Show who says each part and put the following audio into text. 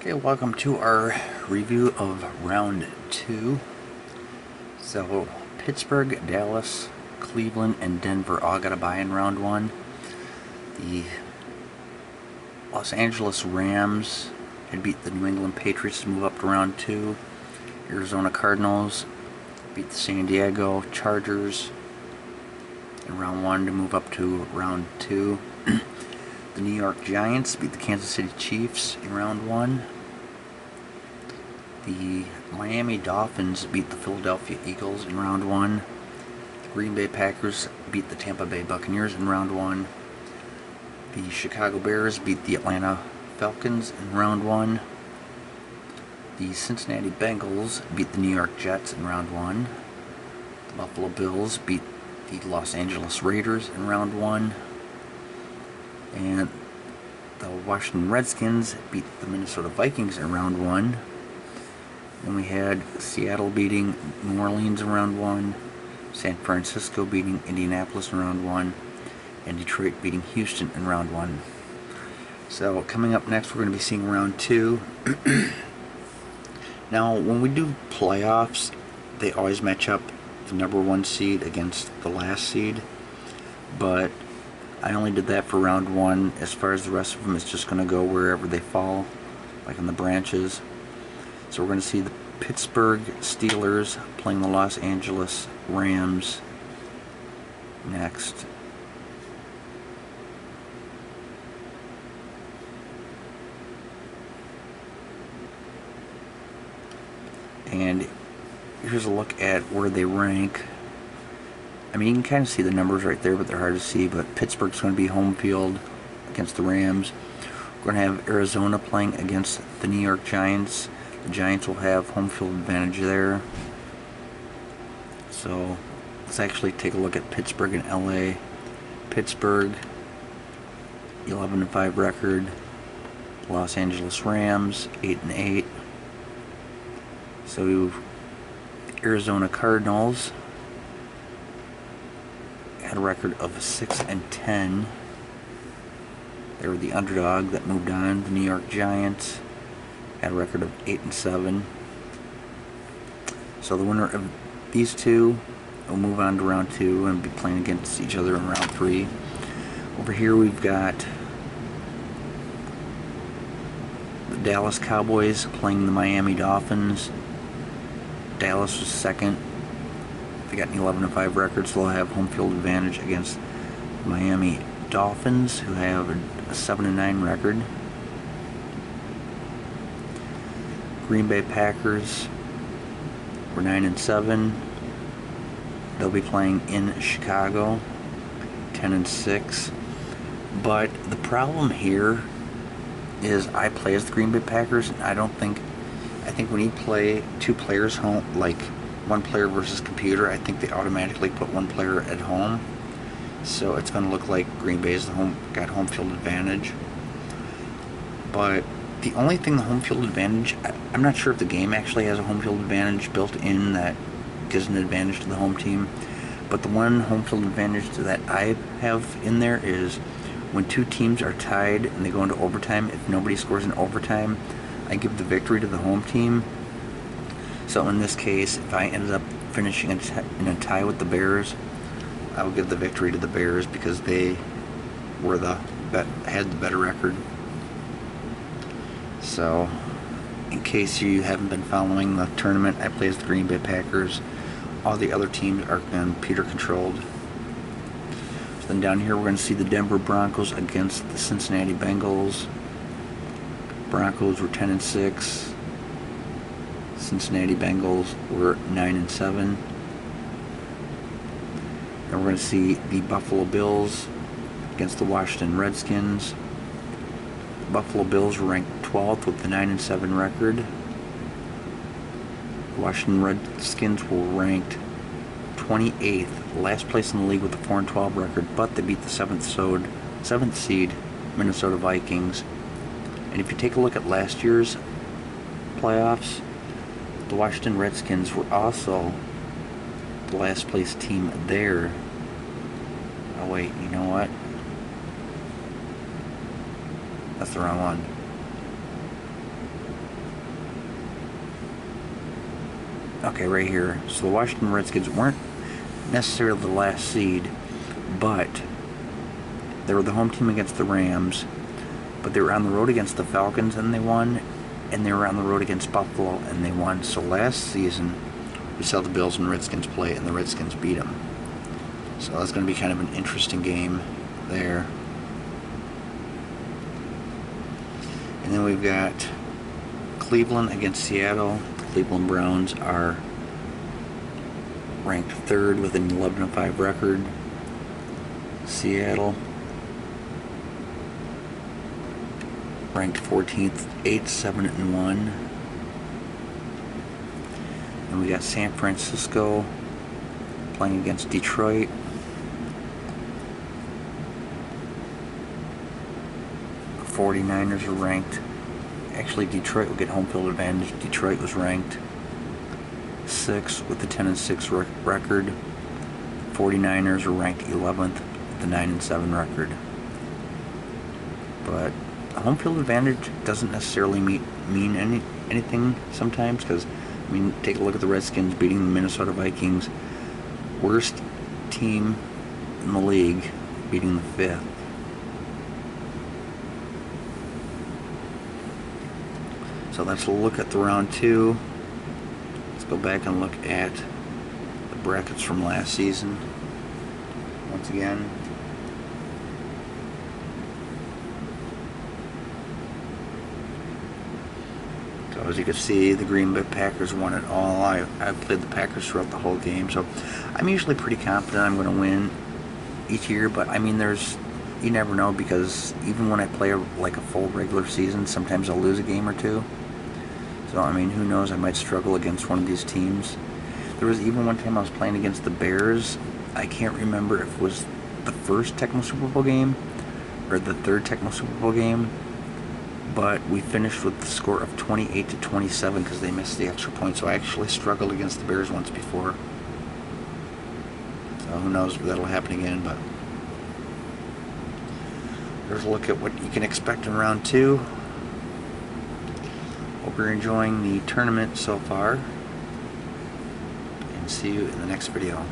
Speaker 1: Okay, welcome to our review of round 2. So, Pittsburgh, Dallas, Cleveland, and Denver all got a bye in round 1. The Los Angeles Rams had beat the New England Patriots to move up to round 2. Arizona Cardinals beat the San Diego Chargers in round 1 to move up to round 2. The New York Giants beat the Kansas City Chiefs in round 1. The Miami Dolphins beat the Philadelphia Eagles in round 1. The Green Bay Packers beat the Tampa Bay Buccaneers in round 1. The Chicago Bears beat the Atlanta Falcons in round 1. The Cincinnati Bengals beat the New York Jets in round 1. The Buffalo Bills beat the Los Angeles Raiders in round 1. And the Washington Redskins beat the Minnesota Vikings in round 1. Then we had Seattle beating New Orleans in round 1, San Francisco beating Indianapolis in round 1, and Detroit beating Houston in round 1. So coming up next, we're going to be seeing round 2. Now, when we do playoffs, they always match up the number 1 seed against the last seed, but I only did that for round 1. As far as the rest of them, it's just going to go wherever they fall, like in the branches. So we're going to see the Pittsburgh Steelers playing the Los Angeles Rams next. And here's a look at where they rank. I mean, you can kind of see the numbers right there, but they're hard to see. But Pittsburgh's going to be home field against the Rams. We're going to have Arizona playing against the New York Giants. The Giants will have home field advantage there. So let's actually take a look at Pittsburgh and LA. Pittsburgh, 11-5 record. Los Angeles Rams, 8-8. So Arizona Cardinals had a record of 6-10. They were the underdog that moved on. The New York Giants had a record of 8-7. So the winner of these two will move on to round 2 and be playing against each other in round 3. Over here we've got the Dallas Cowboys playing the Miami Dolphins. Dallas was second. They got an 11-5 record, so they'll have home field advantage against the Miami Dolphins, who have a 7-9 record. Green Bay Packers were 9-7. They'll be playing in Chicago, 10-6. But the problem here is I play as the Green Bay Packers, and I think when you play 2 players home, like 1 player versus computer, I think they automatically put 1 player at home. So it's going to look like Green Bay's got home field advantage. But the only thing the home field advantage, I'm not sure if the game actually has a home field advantage built in that gives an advantage to the home team. But the one home field advantage that I have in there is when 2 teams are tied and they go into overtime, if nobody scores in overtime, I give the victory to the home team. So in this case, if I ended up finishing in a tie with the Bears, I will give the victory to the Bears because they were had the better record. So, in case you haven't been following the tournament, I play as the Green Bay Packers. All the other teams are computer controlled. So then down here we're going to see the Denver Broncos against the Cincinnati Bengals. Broncos were 10-6. Cincinnati Bengals were 9-7. And we're going to see the Buffalo Bills against the Washington Redskins. The Buffalo Bills were ranked 12th with the 9-7 record. The Washington Redskins were ranked 28th, last place in the league with a 4-12 record, but they beat the 7th seed Minnesota Vikings. And if you take a look at last year's playoffs, the Washington Redskins were also the last place team there. Oh wait, you know what? That's the wrong one. Okay, right here. So the Washington Redskins weren't necessarily the last seed, but they were the home team against the Rams, but they were on the road against the Falcons and they won, and they were on the road against Buffalo and they won. So last season we saw the Bills and Redskins play and the Redskins beat them. So that's going to be kind of an interesting game there. And then we've got Cleveland against Seattle. The Cleveland Browns are ranked 3rd with an 11-5 record. Seattle ranked 14th, 8-7-1. And we got San Francisco playing against Detroit. The 49ers are ranked. Actually, Detroit will get home field advantage. Detroit was ranked 6th with the 10-6 record. 49ers are ranked 11th with the 9-7 record. But home field advantage doesn't necessarily mean anything sometimes, because I mean, take a look at the Redskins beating the Minnesota Vikings, worst team in the league, beating the 5th. So that's a look at the round 2. Let's go back and look at the brackets from last season once again. So as you can see, the Green Bay Packers won it all. I've played the Packers throughout the whole game, so I'm usually pretty confident I'm going to win each year. But I mean, you never know, because even when I play like a full regular season, sometimes I'll lose a game or two. So I mean, who knows? I might struggle against one of these teams. There was even one time I was playing against the Bears. I can't remember if it was the first Tecmo Super Bowl game or the third Tecmo Super Bowl game, but we finished with the score of 28-27 because they missed the extra point. So I actually struggled against the Bears once before. So who knows if that'll happen again. But there's a look at what you can expect in round 2. Hope you're enjoying the tournament so far, and see you in the next video.